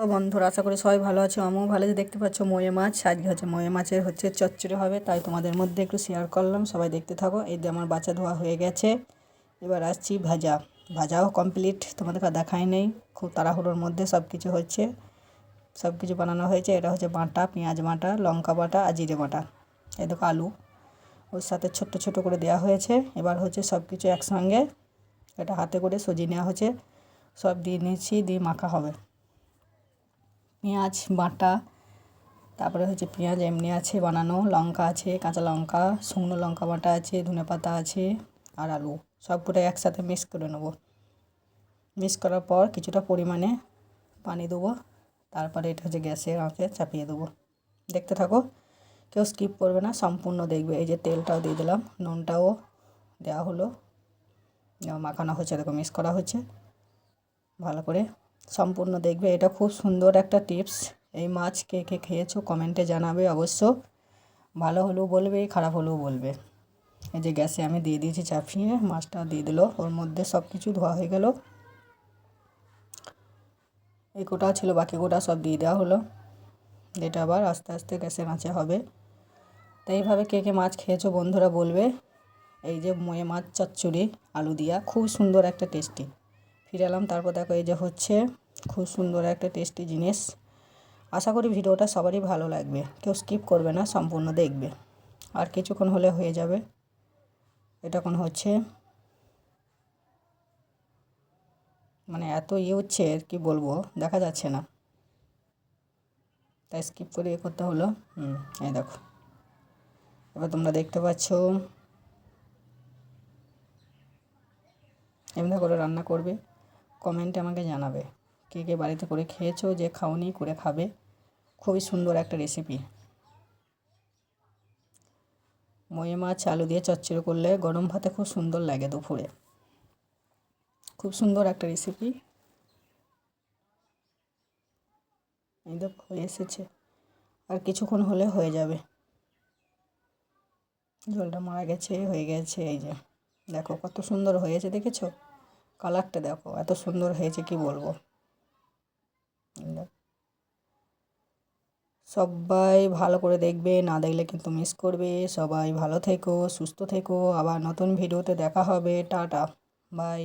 তো বন্ধুরা, আশা করি সবাই ভালো আছো। আমিও ভালো আছি। দেখতে পাচ্ছ ময়ে মাছ, আজকে হচ্ছে ময়ে মাছের চচ্চড়ি হবে, তাই তোমাদের মধ্যে একটু শেয়ার করলাম। সবাই দেখতে থাকো। এই যে আমার বাচ্চা ধোয়া হয়ে গেছে, এবার আসছি ভাজাও কমপ্লিট, তোমাদেরকে দেখাই নেই। খুব তাড়াহুড়োর মধ্যে সব কিছু হচ্ছে, সব কিছু বানানো হয়েছে। এটা হচ্ছে বাটা, পেঁয়াজ বাটা, লঙ্কা বাটা আর জিরে বাটা। এই দেখো আলু ওর সাথে ছোট্ট ছোট করে দেওয়া হয়েছে। এবার হচ্ছে সব কিছু একসঙ্গে এটা হাতে করে সজিয়ে নেওয়া হচ্ছে, সব দিয়ে নিয়েছি, দিয়ে মাখা হবে। পেঁয়াজ বাটা, তারপরে হচ্ছে পেঁয়াজ এমনি আছে বানানো, লঙ্কা আছে, কাঁচা লঙ্কা, শুকনো লঙ্কা বাটা আছে, ধনেপাতা আছে, আর আলু সবগুলো একসাথে মিক্স করে নেব। মিক্স করার পর কিছুটা পরিমাণে পানি দেবো, তারপরে এটা হচ্ছে গ্যাসের আঁচে চাপিয়ে দেবো। দেখতে থাকো, কেউ স্কিপ করবে না, সম্পূর্ণ দেখবে। এই যে তেলটাও দিয়ে দিলাম, নুনটাও দেওয়া হলো, মাখানো হচ্ছে, দেখো মিক্স করা হচ্ছে ভালো করে। সম্পূর্ণ দেখবে, এটা খুব সুন্দর একটা টিপস। এই মাছ কে কে খেয়েছো কমেন্টে জানাবে অবশ্য। ভালো হলেও বলবে, খারাপ হলেও বলবে। এই যে গ্যাসে আমি দিয়ে দিয়েছি চাপিয়ে, মাছটা দিয়ে দিল, ওর মধ্যে সব কিছু ধোয়া হয়ে গেল। এই কোটাও ছিল, বাকি কোটা সব দিয়ে দেওয়া হলো। এটা আবার আস্তে আস্তে গ্যাসে আঁচে হবে। তাই এইভাবে কে কে মাছ খেয়েছো বন্ধুরা বলবে। এই যে ময়ে মাছ চচ্চড়ি আলু দিয়া, খুব সুন্দর একটা টেস্টি। ফিরে এলাম, তারপর দেখো এই যে হচ্ছে খুব সুন্দর একটা টেস্টি জিনিস। আশা করি ভিডিওটা সবারই ভালো লাগবে, কেউ স্কিপ করবে না, সম্পূর্ণ দেখবে। আর কিছুক্ষণ হলে হয়ে যাবে। এটা এখন হচ্ছে, মানে এত হচ্ছে কি বলবো, দেখা যাচ্ছে না, তাই স্কিপ করে করতে হলো। এই দেখো, এবার তোমরা দেখতে পাচ্ছ। এমনি করে রান্না করবে, কমেন্টে আমাকে জানাবে কে কে বাড়িতে করে খেয়েছো, যে খাওনি করে খাবে। খুবই সুন্দর একটা রেসিপি। ময়ে মাছ আলু দিয়ে চচ্চড়ি করলে গরম ভাতে খুব সুন্দর লাগে দুপুরে। খুব সুন্দর একটা রেসিপি। এই দেখো হয়ে এসেছে, আর কিছুক্ষণ হলে হয়ে যাবে। জলটা মারা গেছে, হয়ে গেছে। এই যে দেখো কত সুন্দর হয়েছে, দেখেছো? কালারটা দেখো এত সুন্দর হয়েছে কি বলবো। সবাই ভালো করে দেখবে, না দেখলে কিন্তু মিস করবে। সবাই ভালো থেকো, সুস্থ থেকো, আবার নতুন ভিডিওতে দেখা হবে। Tata, by.